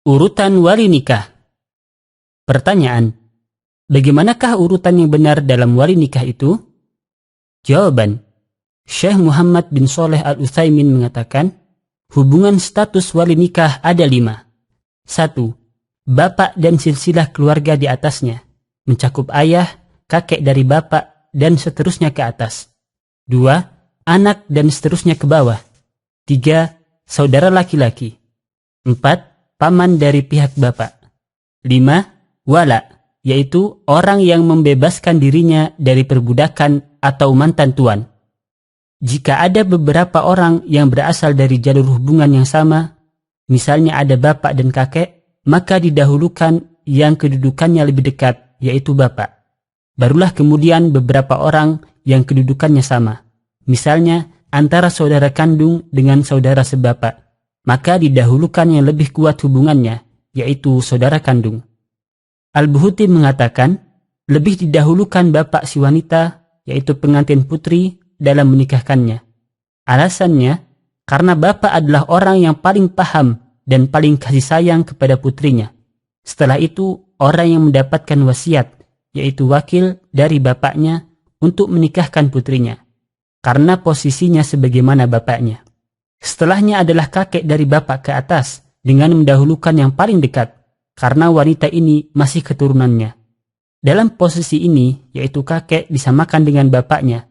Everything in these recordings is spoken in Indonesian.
Urutan wali nikah. Pertanyaan, bagaimanakah urutan yang benar dalam wali nikah itu? Jawaban, Syekh Muhammad bin Shalih Al-Utsaimin mengatakan, hubungan status wali nikah ada 5. 1. Bapak dan silsilah keluarga di atasnya, mencakup ayah, kakek dari bapak, dan seterusnya ke atas. 2. Anak dan seterusnya ke bawah. 3. Saudara laki-laki. 4. Paman dari pihak bapak. 5. Wala, yaitu orang yang membebaskan dirinya dari perbudakan atau mantan tuan. Jika ada beberapa orang yang berasal dari jalur hubungan yang sama, misalnya ada bapak dan kakek, maka didahulukan yang kedudukannya lebih dekat, yaitu bapak. Barulah kemudian beberapa orang yang kedudukannya sama, misalnya antara saudara kandung dengan saudara sebapak, maka didahulukan yang lebih kuat hubungannya, yaitu saudara kandung. Al-Buhuti mengatakan, lebih didahulukan bapak si wanita, yaitu pengantin putri, dalam menikahkannya. Alasannya, karena bapak adalah orang yang paling paham dan paling kasih sayang kepada putrinya. Setelah itu, orang yang mendapatkan wasiat, yaitu wakil dari bapaknya, untuk menikahkan putrinya, karena posisinya sebagaimana bapaknya. Setelahnya adalah kakek dari bapak ke atas, dengan mendahulukan yang paling dekat, karena wanita ini masih keturunannya. Dalam posisi ini, yaitu kakek disamakan dengan bapaknya.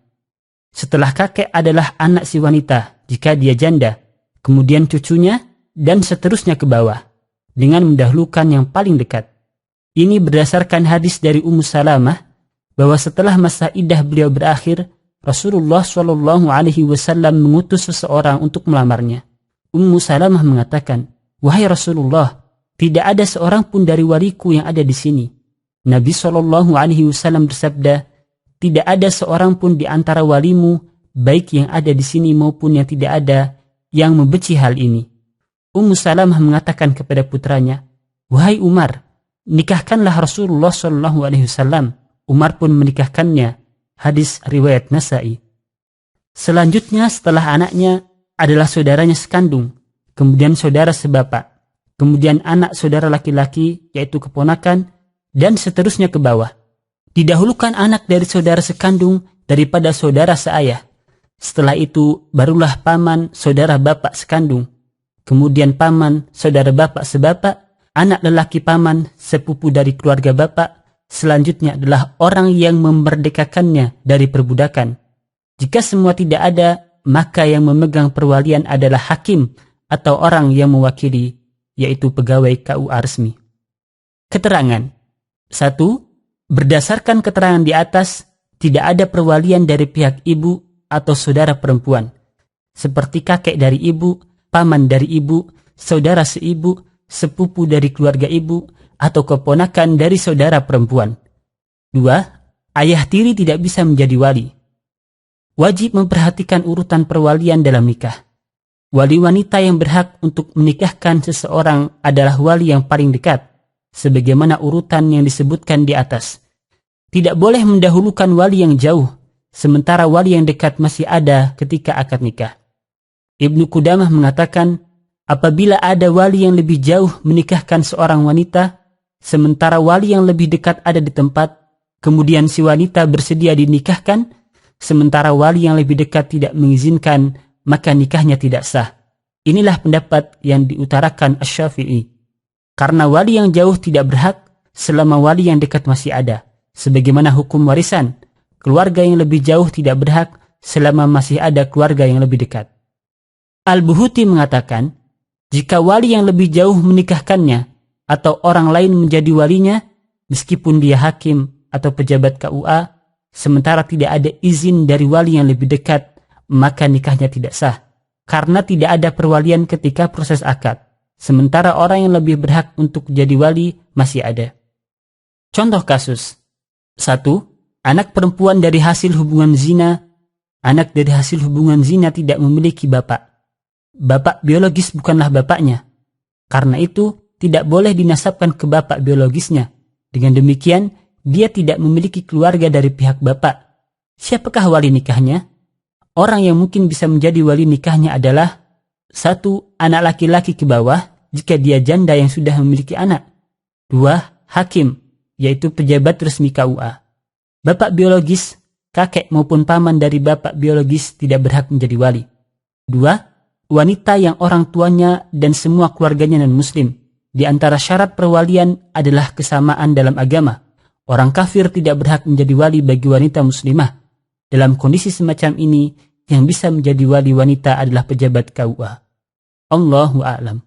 Setelah kakek adalah anak si wanita, jika dia janda, kemudian cucunya, dan seterusnya ke bawah, dengan mendahulukan yang paling dekat. Ini berdasarkan hadis dari Ummu Salamah, bahwa setelah masa iddah beliau berakhir, Rasulullah SAW mengutus seseorang untuk melamarnya. Ummu Salamah mengatakan, "Wahai Rasulullah, tidak ada seorang pun dari waliku yang ada di sini." Nabi SAW bersabda, "Tidak ada seorang pun di antara walimu, baik yang ada di sini maupun yang tidak ada, yang membenci hal ini." Ummu Salamah mengatakan kepada putranya, "Wahai Umar, nikahkanlah Rasulullah SAW." Umar pun menikahkannya. Hadis riwayat Nasa'i. Selanjutnya setelah anaknya adalah saudaranya sekandung, kemudian saudara sebapak, kemudian anak saudara laki-laki, yaitu keponakan, dan seterusnya ke bawah. Didahulukan anak dari saudara sekandung daripada saudara seayah. Setelah itu barulah paman saudara bapak sekandung, kemudian paman saudara bapak sebapak, anak lelaki paman sepupu dari keluarga bapak. Selanjutnya adalah orang yang memerdekakannya dari perbudakan. Jika semua tidak ada, maka yang memegang perwalian adalah hakim atau orang yang mewakili, yaitu pegawai KUA resmi. Keterangan. 1. Berdasarkan keterangan di atas, tidak ada perwalian dari pihak ibu atau saudara perempuan, seperti kakek dari ibu, paman dari ibu, saudara seibu, sepupu dari keluarga ibu, atau keponakan dari saudara perempuan. 2. Ayah tiri tidak bisa menjadi wali. Wajib memperhatikan urutan perwalian dalam nikah. Wali wanita yang berhak untuk menikahkan seseorang adalah wali yang paling dekat, sebagaimana urutan yang disebutkan di atas. Tidak boleh mendahulukan wali yang jauh, sementara wali yang dekat masih ada ketika akad nikah. Ibnu Qudamah mengatakan, apabila ada wali yang lebih jauh menikahkan seorang wanita, sementara wali yang lebih dekat ada di tempat, kemudian si wanita bersedia dinikahkan, sementara wali yang lebih dekat tidak mengizinkan, maka nikahnya tidak sah. Inilah pendapat yang diutarakan Asy-Syafi'i. Karena wali yang jauh tidak berhak selama wali yang dekat masih ada. Sebagaimana hukum warisan, keluarga yang lebih jauh tidak berhak selama masih ada keluarga yang lebih dekat. Al-Buhuti mengatakan, jika wali yang lebih jauh menikahkannya, atau orang lain menjadi walinya, meskipun dia hakim atau pejabat KUA, sementara tidak ada izin dari wali yang lebih dekat, maka nikahnya tidak sah, karena tidak ada perwalian ketika proses akad, sementara orang yang lebih berhak untuk jadi wali masih ada. Contoh kasus. 1. Anak perempuan dari hasil hubungan zina. Anak dari hasil hubungan zina tidak memiliki bapak. Bapak biologis bukanlah bapaknya. Karena itu, tidak boleh dinasabkan ke bapak biologisnya. Dengan demikian, dia tidak memiliki keluarga dari pihak bapak. Siapakah wali nikahnya? Orang yang mungkin bisa menjadi wali nikahnya adalah 1. Anak laki-laki ke bawah, jika dia janda yang sudah memiliki anak. 2. Hakim, yaitu pejabat resmi KUA. Bapak biologis, kakek maupun paman dari bapak biologis tidak berhak menjadi wali. 2. Wanita yang orang tuanya dan semua keluarganya non-muslim. Di antara syarat perwalian adalah kesamaan dalam agama. Orang kafir tidak berhak menjadi wali bagi wanita muslimah. Dalam kondisi semacam ini, yang bisa menjadi wali wanita adalah pejabat KUA. Allahu a'lam.